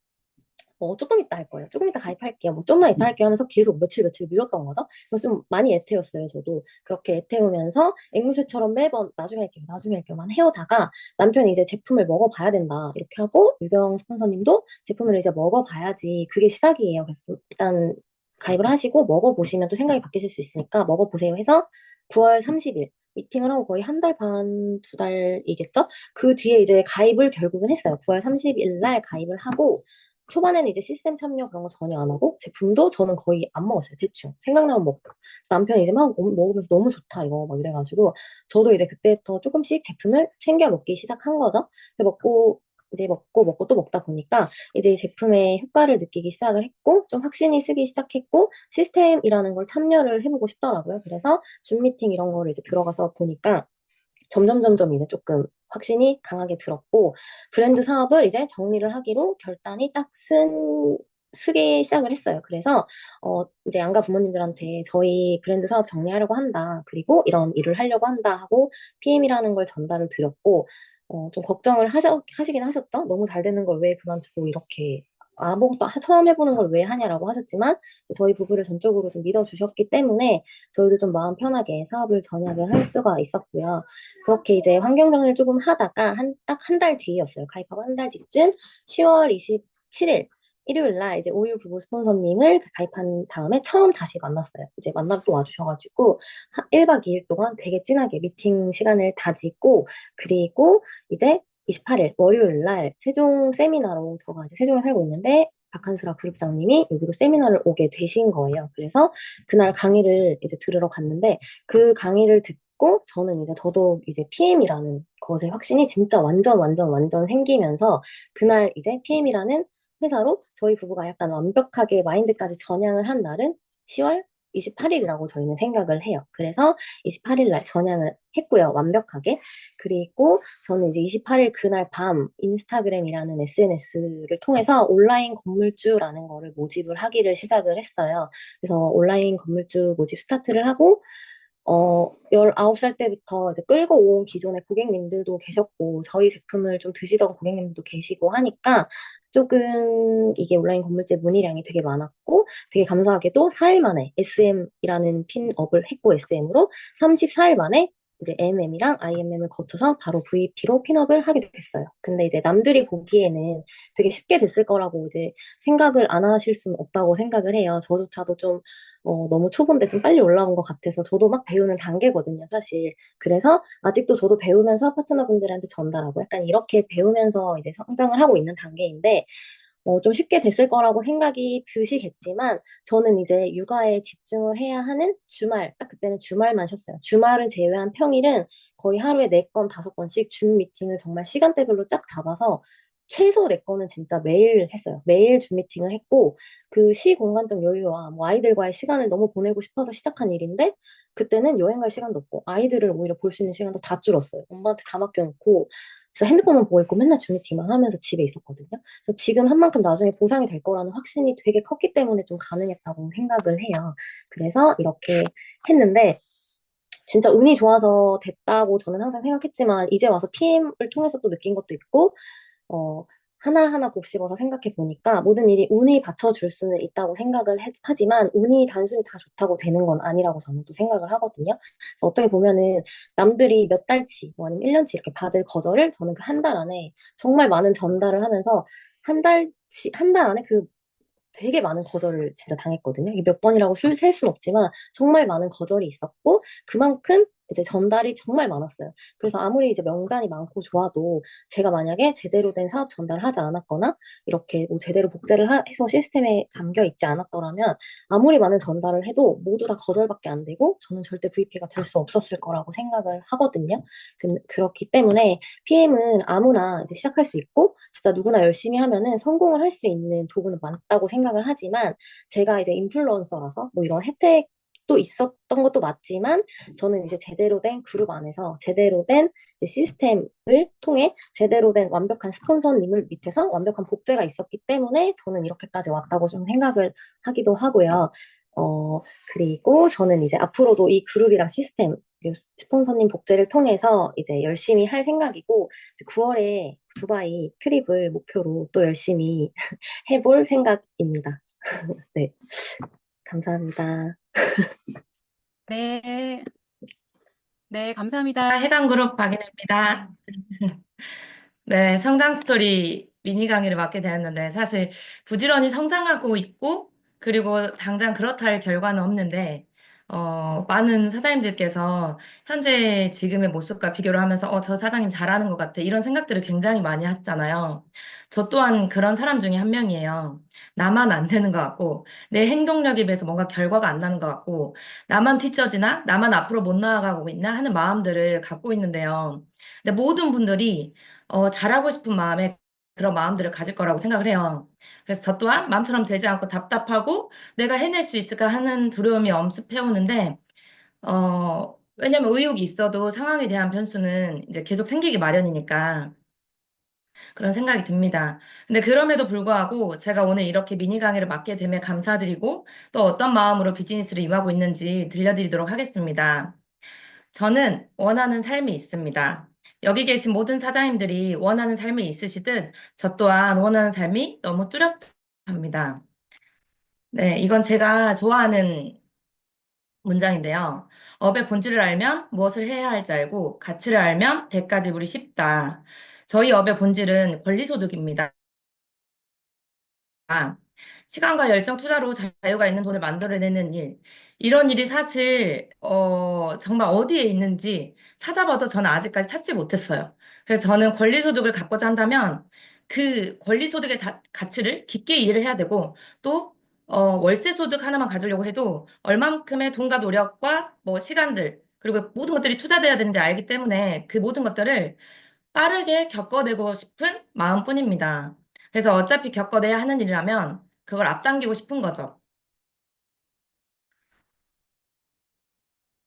조금 이따 할 거예요. 조금 이따 가입할게요. 뭐 좀만 이따 할게요 하면서 계속 며칠 미뤘던 거죠. 그래서 좀 많이 애태웠어요, 저도. 그렇게 애태우면서 앵무새처럼 매번 나중에 할게요만 해오다가 남편이 이제 제품을 먹어봐야 된다. 이렇게 하고 유경 스폰서님도 제품을 이제 먹어봐야지 그게 시작이에요. 그래서 일단 가입을 하시고 먹어보시면 또 생각이 바뀌실 수 있으니까 먹어보세요 해서 9월 30일 미팅을 하고 거의 한 달 반, 두 달이겠죠? 그 뒤에 이제 가입을 결국은 했어요. 9월 30일 날 가입을 하고 초반에는 이제 시스템 참여 그런 거 전혀 안 하고 제품도 저는 거의 안 먹었어요. 대충 생각나면 먹고 남편이 이제 막 먹으면서 너무 좋다 이거 막 이래가지고 저도 이제 그때부터 조금씩 제품을 챙겨 먹기 시작한 거죠. 먹고 또 먹다 보니까 이제 이 제품의 효과를 느끼기 시작을 했고 좀 확신이 쓰기 시작했고 시스템이라는 걸 참여를 해보고 싶더라고요. 그래서 줌 미팅 이런 거를 이제 들어가서 보니까 점점 이제 조금 확신이 강하게 들었고, 브랜드 사업을 이제 정리를 하기로 결단이 쓰기 시작을 했어요. 그래서, 이제 양가 부모님들한테 저희 브랜드 사업 정리하려고 한다. 그리고 이런 일을 하려고 한다 하고, PM이라는 걸 전달을 드렸고, 좀 걱정을 하시긴 하셨죠? 너무 잘 되는 걸 왜 그만두고 이렇게 아무것도 처음 해보는 걸 왜 하냐라고 하셨지만, 저희 부부를 전적으로 좀 믿어주셨기 때문에 저희도 좀 마음 편하게 사업을 전약을 할 수가 있었고요. 그렇게 이제 환경 정리를 조금 하다가 딱 한 달 뒤였어요. 가입하고 한 달 뒤쯤 10월 27일 일요일 날 이제 오유 부부 스폰서님을 가입한 다음에 처음 다시 만났어요. 이제 만나러 또 와주셔가지고 1박 2일 동안 되게 진하게 미팅 시간을 다지고 그리고 이제 28일 월요일 날 세종 세미나로 저가 이제 세종에 살고 있는데 박한수라 그룹장님이 여기로 세미나를 오게 되신 거예요. 그래서 그날 강의를 이제 들으러 갔는데 그 강의를 듣고 저는 이제 더더욱 이제 PM이라는 것에 확신이 진짜 완전 생기면서 그날 이제 PM이라는 회사로 저희 부부가 약간 완벽하게 마인드까지 전향을 한 날은 10월 28일이라고 저희는 생각을 해요. 그래서 28일 날 전향을 했고요. 완벽하게. 그리고 저는 이제 28일 그날 밤 인스타그램이라는 SNS를 통해서 온라인 건물주라는 거를 모집을 하기를 시작을 했어요. 그래서 온라인 건물주 모집 스타트를 하고 19살 때부터 이제 끌고 온 기존의 고객님들도 계셨고, 저희 제품을 좀 드시던 고객님들도 계시고 하니까, 조금 이게 온라인 건물주의 문의량이 되게 많았고, 되게 감사하게도 4일 만에 SM이라는 핀업을 했고, SM으로 34일 만에 이제 AMM이랑 IMM을 거쳐서 바로 VP로 핀업을 하게 됐어요. 근데 이제 남들이 보기에는 되게 쉽게 됐을 거라고 이제 생각을 안 하실 수는 없다고 생각을 해요. 저조차도 좀 너무 초보인데 좀 빨리 올라온 것 같아서 저도 막 배우는 단계거든요, 사실. 그래서 아직도 저도 배우면서 파트너분들한테 전달하고 약간 이렇게 배우면서 이제 성장을 하고 있는 단계인데, 좀 쉽게 됐을 거라고 생각이 드시겠지만, 저는 이제 육아에 집중을 해야 하는 주말, 딱 그때는 주말만 쉬었어요. 주말을 제외한 평일은 거의 하루에 4건, 5건씩 줌 미팅을 정말 시간대별로 쫙 잡아서 최소 4건은 진짜 매일 했어요. 매일 줌 미팅을 했고, 그 시공간적 여유와 뭐 아이들과의 시간을 너무 보내고 싶어서 시작한 일인데, 그때는 여행 갈 시간도 없고, 아이들을 오히려 볼 수 있는 시간도 다 줄었어요. 엄마한테 다 맡겨놓고, 진짜 핸드폰만 보고 있고 맨날 줌 미팅만 하면서 집에 있었거든요. 그래서 지금 한 만큼 나중에 보상이 될 거라는 확신이 되게 컸기 때문에 좀 가능했다고 생각을 해요. 그래서 이렇게 했는데, 진짜 운이 좋아서 됐다고 저는 항상 생각했지만, 이제 와서 PM을 통해서 또 느낀 것도 있고, 어, 하나하나 곱씹어서 생각해 보니까 모든 일이 운이 받쳐줄 수는 있다고 생각을 하지만 운이 단순히 다 좋다고 되는 건 아니라고 저는 또 생각을 하거든요. 그래서 어떻게 보면은 남들이 몇 달치, 뭐 아니면 1년치 이렇게 받을 거절을 저는 그 한 달 안에 정말 많은 전달을 하면서 한 달 안에 그 되게 많은 거절을 진짜 당했거든요. 이게 몇 번이라고 셀 수는 없지만 정말 많은 거절이 있었고 그만큼 이제 전달이 정말 많았어요. 그래서 아무리 이제 명단이 많고 좋아도 제가 만약에 제대로 된 사업 전달을 하지 않았거나 이렇게 뭐 제대로 복제를 해서 시스템에 담겨 있지 않았더라면 아무리 많은 전달을 해도 모두 다 거절밖에 안 되고 저는 절대 VP가 될 수 없었을 거라고 생각을 하거든요. 그렇기 때문에 PM은 아무나 이제 시작할 수 있고, 진짜 누구나 열심히 하면은 성공을 할 수 있는 도구는 많다고 생각을 하지만, 제가 이제 인플루언서라서 뭐 이런 혜택도 있었던 것도 맞지만, 저는 이제 제대로 된 그룹 안에서 제대로 된 이제 시스템을 통해 제대로 된 완벽한 스폰서님을 밑에서 완벽한 복제가 있었기 때문에 저는 이렇게까지 왔다고 좀 생각을 하기도 하고요. 어, 그리고 저는 이제 앞으로도 이 그룹이랑 시스템, 그리고 스폰서님 복제를 통해서 이제 열심히 할 생각이고, 9월에 두바이 트립을 목표로 또 열심히 해볼 생각입니다. 네, 감사합니다. 네, 네, 감사합니다. 해강그룹 박인혜입니다. 네, 성장 스토리 미니 강의를 맡게 되었는데, 사실 부지런히 성장하고 있고, 그리고 당장 그렇다 할 결과는 없는데, 많은 사장님들께서 현재 지금의 모습과 비교를 하면서, 저 사장님 잘하는 것 같아. 이런 생각들을 굉장히 많이 하잖아요. 저 또한 그런 사람 중에 한 명이에요. 나만 안 되는 것 같고, 내 행동력에 비해서 뭔가 결과가 안 나는 것 같고, 나만 뒤처지나, 나만 앞으로 못 나아가고 있나 하는 마음들을 갖고 있는데요. 근데 모든 분들이 잘하고 싶은 마음에 그런 마음들을 가질 거라고 생각을 해요. 그래서 저 또한 마음처럼 되지 않고 답답하고 내가 해낼 수 있을까 하는 두려움이 엄습해 오는데, 왜냐면 의욕이 있어도 상황에 대한 변수는 이제 계속 생기기 마련이니까 그런 생각이 듭니다. 근데 그럼에도 불구하고 제가 오늘 이렇게 미니 강의를 맡게 됨에 감사드리고 또 어떤 마음으로 비즈니스를 임하고 있는지 들려드리도록 하겠습니다. 저는 원하는 삶이 있습니다. 여기 계신 모든 사장님들이 원하는 삶이 있으시듯 저 또한 원하는 삶이 너무 뚜렷합니다. 네, 이건 제가 좋아하는 문장인데요. 업의 본질을 알면 무엇을 해야 할지 알고 가치를 알면 대가 지불이 쉽다. 저희 업의 본질은 권리소득입니다. 시간과 열정 투자로 자유가 있는 돈을 만들어내는 일. 이런 일이 사실, 정말 어디에 있는지 찾아봐도 저는 아직까지 찾지 못했어요. 그래서 저는 권리소득을 갖고자 한다면 그 권리소득의 가치를 깊게 이해를 해야 되고 또, 월세소득 하나만 가지려고 해도 얼만큼의 돈과 노력과 뭐 시간들, 그리고 모든 것들이 투자돼야 되는지 알기 때문에 그 모든 것들을 빠르게 겪어내고 싶은 마음뿐입니다. 그래서 어차피 겪어내야 하는 일이라면 그걸 앞당기고 싶은 거죠.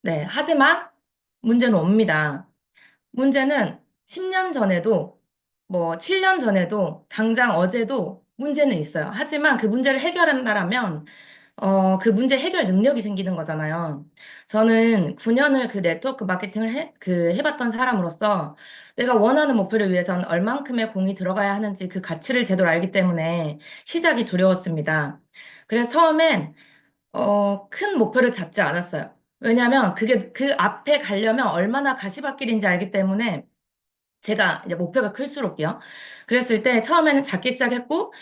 네. 하지만 문제는 옵니다. 문제는 10년 전에도, 뭐 7년 전에도, 당장 어제도 문제는 있어요. 하지만 그 문제를 해결한다라면 그 문제 해결 능력이 생기는 거잖아요. 저는 9년을 그 네트워크 마케팅을 해봤던 사람으로서 내가 원하는 목표를 위해선 얼만큼의 공이 들어가야 하는지 그 가치를 제대로 알기 때문에 시작이 두려웠습니다. 그래서 처음엔, 큰 목표를 잡지 않았어요. 왜냐하면 그게 그 앞에 가려면 얼마나 가시밭길인지 알기 때문에 제가 이제 목표가 클수록요. 그랬을 때 처음에는 작게 시작했고,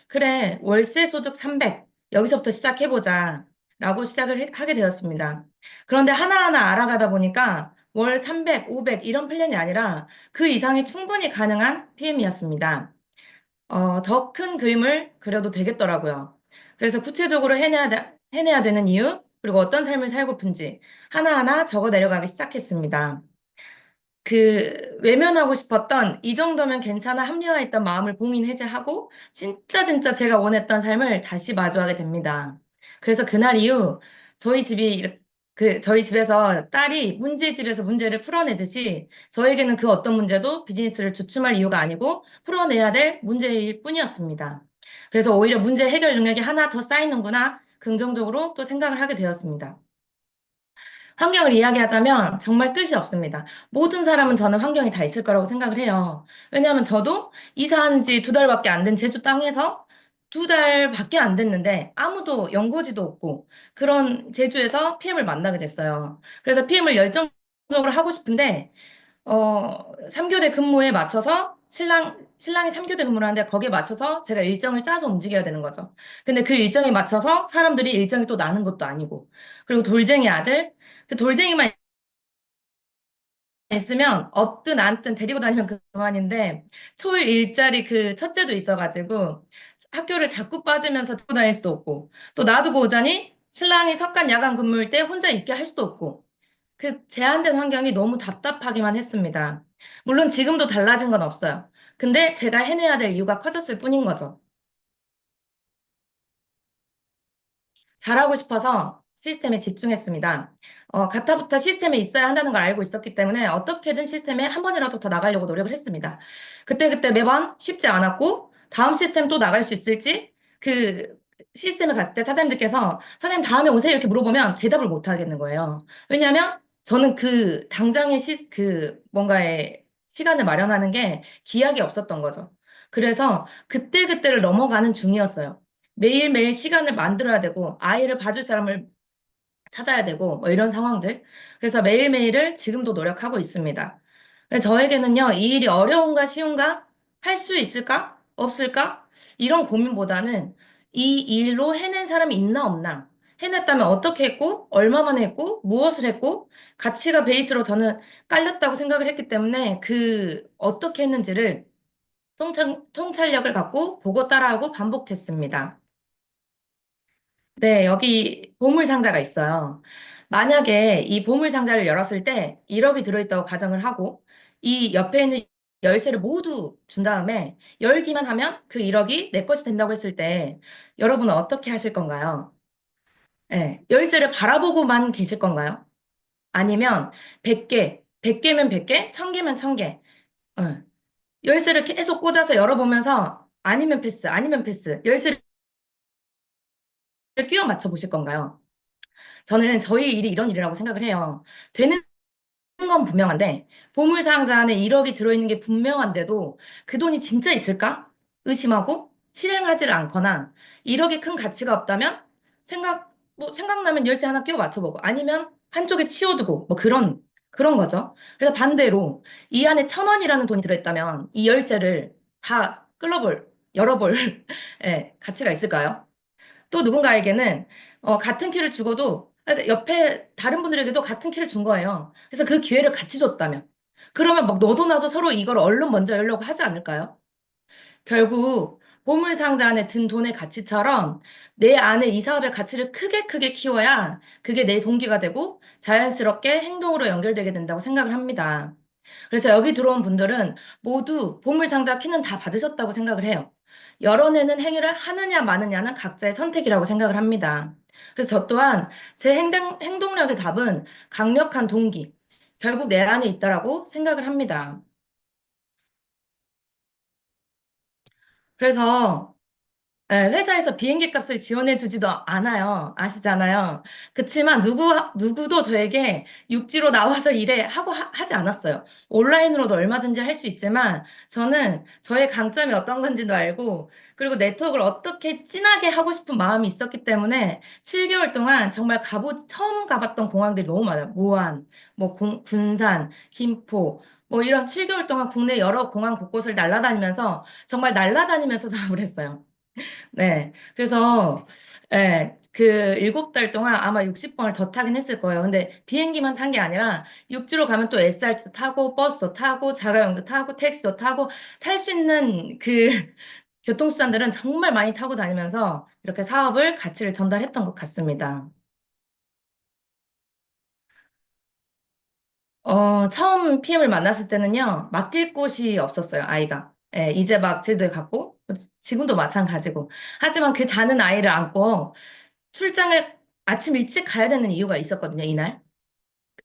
그래, 월세 소득 300, 여기서부터 시작해보자. 라고 시작을 하게 되었습니다. 그런데 하나하나 알아가다 보니까 월 300, 500 이런 플랜이 아니라 그 이상이 충분히 가능한 PM이었습니다. 더 큰 그림을 그려도 되겠더라고요. 그래서 구체적으로 해내야 되는 이유, 그리고 어떤 삶을 살고픈지 하나하나 적어 내려가기 시작했습니다. 외면하고 싶었던 이 정도면 괜찮아 합리화했던 마음을 봉인 해제하고 진짜 제가 원했던 삶을 다시 마주하게 됩니다. 그래서 그날 이후 저희 집이 저희 집에서 딸이 문제집에서 문제를 풀어내듯이 저에게는 그 어떤 문제도 비즈니스를 주춤할 이유가 아니고 풀어내야 될 문제일 뿐이었습니다. 그래서 오히려 문제 해결 능력이 하나 더 쌓이는구나 긍정적으로 또 생각을 하게 되었습니다. 환경을 이야기하자면 정말 끝이 없습니다. 모든 사람은 저는 환경이 다 있을 거라고 생각을 해요. 왜냐하면 저도 이사한 지 2달밖에 안 된 제주 땅에서 2달밖에 안 됐는데 아무도 연고지도 없고 그런 제주에서 PM을 만나게 됐어요. 그래서 PM을 열정적으로 하고 싶은데 3교대 근무에 맞춰서 신랑이 3교대 근무를 하는데 거기에 맞춰서 제가 일정을 짜서 움직여야 되는 거죠. 근데 그 일정에 맞춰서 사람들이 일정이 또 나는 것도 아니고. 그리고 돌쟁이 아들, 그 돌쟁이만 있으면 없든 않든 데리고 다니면 그만인데 초일 일자리 그 첫째도 있어가지고 학교를 자꾸 빠지면서 데리고 다닐 수도 없고 또 놔두고 오자니 신랑이 석간 야간 근무일 때 혼자 있게 할 수도 없고 그 제한된 환경이 너무 답답하기만 했습니다. 물론 지금도 달라진 건 없어요. 근데 제가 해내야 될 이유가 커졌을 뿐인 거죠. 잘하고 싶어서 시스템에 집중했습니다. 가타부터 시스템에 있어야 한다는 걸 알고 있었기 때문에 어떻게든 시스템에 한 번이라도 더 나가려고 노력을 했습니다. 그때 매번 쉽지 않았고, 다음 시스템 또 나갈 수 있을지, 그 시스템에 갔을 때 사장님들께서 사장님 다음에 오세요 이렇게 물어보면 대답을 못 하겠는 거예요. 왜냐하면 저는 그 당장의 뭔가의 시간을 마련하는 게 기약이 없었던 거죠. 그래서 그때그때를 넘어가는 중이었어요. 매일매일 시간을 만들어야 되고, 아이를 봐줄 사람을 찾아야 되고, 뭐 이런 상황들. 그래서 매일매일을 지금도 노력하고 있습니다. 근데 저에게는요, 이 일이 어려운가 쉬운가? 할 수 있을까? 없을까? 이런 고민보다는 이 일로 해낸 사람이 있나 없나? 해냈다면 어떻게 했고, 얼마만 했고, 무엇을 했고, 가치가 베이스로 저는 깔렸다고 생각을 했기 때문에 어떻게 했는지를 통찰력을 갖고 보고 따라하고 반복했습니다. 네, 여기 보물 상자가 있어요. 만약에 이 보물 상자를 열었을 때 1억이 들어있다고 가정을 하고 이 옆에 있는 열쇠를 모두 준 다음에 열기만 하면 그 1억이 내 것이 된다고 했을 때 여러분은 어떻게 하실 건가요? 네, 열쇠를 바라보고만 계실 건가요? 아니면 100개, 100개면 100개, 1000개면 1000개. 열쇠를 계속 꽂아서 열어보면서 아니면 패스, 아니면 패스. 열쇠를 끼워 맞춰 보실 건가요? 저는 저희 일이 이런 일이라고 생각을 해요. 되는 건 분명한데, 보물상자 안에 1억이 들어있는 게 분명한데도 그 돈이 진짜 있을까? 의심하고 실행하지를 않거나 1억이 큰 가치가 없다면 생각나면 열쇠 하나 끼워 맞춰보고 아니면 한쪽에 치워두고 뭐 그런 거죠. 그래서 반대로 이 안에 1,000원이라는 돈이 들어있다면 이 열쇠를 다 열어볼 예, 가치가 있을까요? 또 누군가에게는 같은 키를 주고도 옆에 다른 분들에게도 같은 키를 준 거예요. 그래서 그 기회를 같이 줬다면 그러면 막 너도 나도 서로 이걸 얼른 먼저 열려고 하지 않을까요? 결국 보물상자 안에 든 돈의 가치처럼 내 안에 이 사업의 가치를 크게 크게 키워야 그게 내 동기가 되고 자연스럽게 행동으로 연결되게 된다고 생각을 합니다. 그래서 여기 들어온 분들은 모두 보물상자 키는 다 받으셨다고 생각을 해요. 열어내는 행위를 하느냐 마느냐는 각자의 선택이라고 생각을 합니다. 그래서 저 또한 제 행동력의 답은 강력한 동기, 결국 내 안에 있다라고 생각을 합니다. 그래서 회사에서 비행기 값을 지원해 주지도 않아요. 아시잖아요. 그치만 누구도 저에게 육지로 나와서 일해 하지 않았어요. 온라인으로도 얼마든지 할 수 있지만 저는 저의 강점이 어떤 건지도 알고 그리고 네트워크를 어떻게 진하게 하고 싶은 마음이 있었기 때문에 7개월 동안 정말 처음 가봤던 공항들이 너무 많아요. 무안, 뭐 군산, 김포, 뭐 이런 7개월 동안 국내 여러 공항 곳곳을 날아다니면서 정말 날아다니면서 작업을 했어요. 네. 그래서, 그 7달 동안 아마 60번을 더 타긴 했을 거예요. 근데 비행기만 탄 게 아니라 육지로 가면 또 SRT도 타고 버스도 타고 자가용도 타고 택시도 타고 탈 수 있는 그 교통수단들은 정말 많이 타고 다니면서 이렇게 사업을 가치를 전달했던 것 같습니다. 처음 PM을 만났을 때는요, 맡길 곳이 없었어요, 아이가. 이제 막 제주도에 갔고, 지금도 마찬가지고. 하지만 그 자는 아이를 안고 출장을 아침 일찍 가야 되는 이유가 있었거든요, 이날.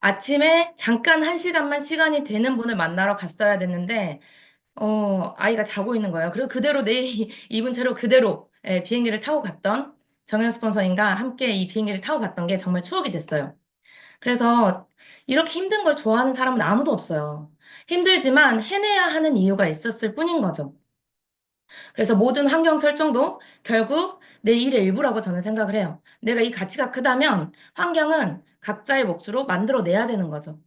아침에 잠깐 1시간만 시간이 되는 분을 만나러 갔어야 됐는데, 아이가 자고 있는 거예요. 그리고 그대로 내 입은 채로 그대로 비행기를 타고 갔던 정현 스폰서님과 함께 이 비행기를 타고 갔던 게 정말 추억이 됐어요. 그래서 이렇게 힘든 걸 좋아하는 사람은 아무도 없어요. 힘들지만 해내야 하는 이유가 있었을 뿐인 거죠. 그래서 모든 환경 설정도 결국 내 일의 일부라고 저는 생각을 해요. 내가 이 가치가 크다면 환경은 각자의 몫으로 만들어내야 되는 거죠.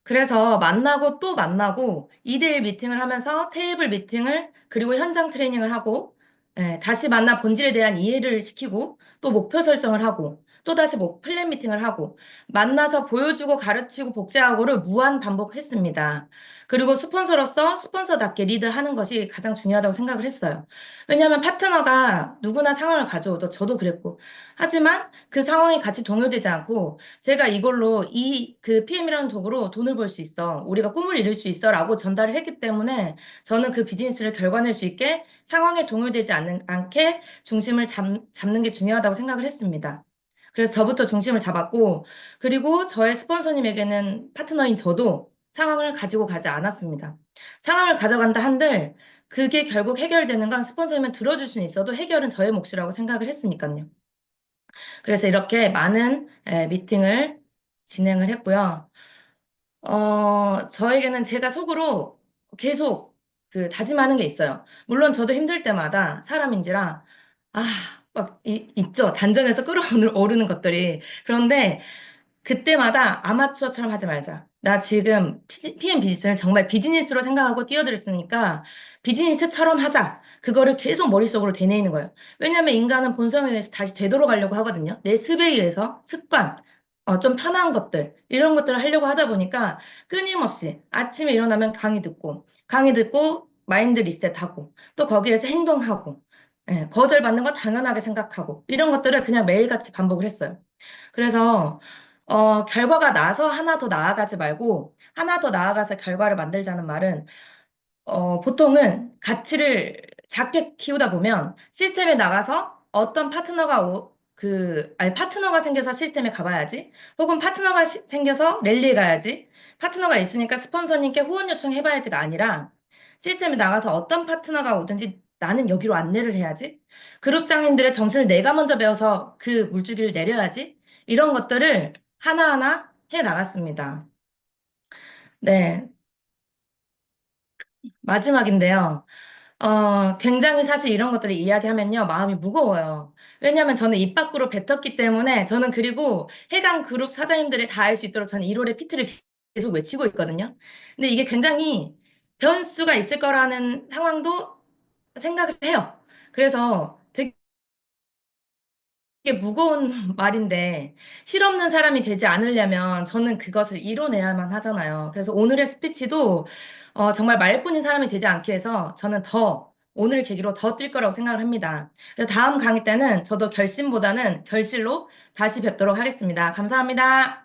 그래서 만나고 또 만나고 2대1 미팅을 하면서 테이블 미팅을 그리고 현장 트레이닝을 하고 다시 만나 본질에 대한 이해를 시키고 또 목표 설정을 하고 또 다시 뭐 플랜 미팅을 하고 만나서 보여주고 가르치고 복제하고를 무한 반복했습니다. 그리고 스폰서로서 스폰서답게 리드하는 것이 가장 중요하다고 생각을 했어요. 왜냐하면 파트너가 누구나 상황을 가져오도 저도 그랬고 하지만 그 상황이 같이 동요되지 않고 제가 이걸로 그 PM이라는 도구로 돈을 벌 수 있어. 우리가 꿈을 이룰 수 있어. 라고 전달을 했기 때문에 저는 그 비즈니스를 결과낼 수 있게 상황에 동요되지 않게 중심을 잡는 게 중요하다고 생각을 했습니다. 그래서 저부터 중심을 잡았고, 그리고 저의 스폰서님에게는 파트너인 저도 상황을 가지고 가지 않았습니다. 상황을 가져간다 한들 그게 결국 해결되는 건 스폰서님은 들어줄 수는 있어도 해결은 저의 몫이라고 생각을 했으니까요. 그래서 이렇게 많은 미팅을 진행을 했고요. 저에게는 제가 속으로 계속 그 다짐하는 게 있어요. 물론 저도 힘들 때마다 사람인지라, 막 있죠. 단전에서 끌어오르는 것들이. 그런데 그때마다 아마추어처럼 하지 말자. 나 지금 PM 비즈니스를 정말 비즈니스로 생각하고 뛰어들었으니까 비즈니스처럼 하자. 그거를 계속 머릿속으로 되뇌이는 거예요. 왜냐하면 인간은 본성에 의해서 다시 되돌아가려고 하거든요. 내 습에 의해서 습관, 좀 편한 것들, 이런 것들을 하려고 하다 보니까 끊임없이 아침에 일어나면 강의 듣고 마인드 리셋하고 또 거기에서 행동하고 거절받는 거 당연하게 생각하고 이런 것들을 그냥 매일같이 반복을 했어요. 그래서 결과가 나서 하나 더 나아가지 말고 하나 더 나아가서 결과를 만들자는 말은 보통은 가치를 작게 키우다 보면 시스템에 나가서 어떤 아니, 파트너가 생겨서 시스템에 가봐야지. 혹은 파트너가 생겨서 랠리에 가야지. 파트너가 있으니까 스폰서님께 후원 요청해봐야지가 아니라 시스템에 나가서 어떤 파트너가 오든지 나는 여기로 안내를 해야지. 그룹장님들의 정신을 내가 먼저 배워서 그 물줄기를 내려야지. 이런 것들을 하나하나 해 나갔습니다. 네, 마지막인데요. 굉장히 사실 이런 것들을 이야기하면요, 마음이 무거워요. 왜냐하면 저는 입 밖으로 뱉었기 때문에 저는 그리고 해당 그룹 사장님들이 다 알 수 있도록 저는 1월의 피트를 계속 외치고 있거든요. 근데 이게 굉장히 변수가 있을 거라는 상황도 생각을 해요. 그래서 되게 무거운 말인데 실없는 사람이 되지 않으려면 저는 그것을 이뤄내야만 하잖아요. 그래서 오늘의 스피치도 정말 말뿐인 사람이 되지 않기 위해서 저는 더 오늘 계기로 더 뛸 거라고 생각을 합니다. 그래서 다음 강의 때는 저도 결심보다는 결실로 다시 뵙도록 하겠습니다. 감사합니다.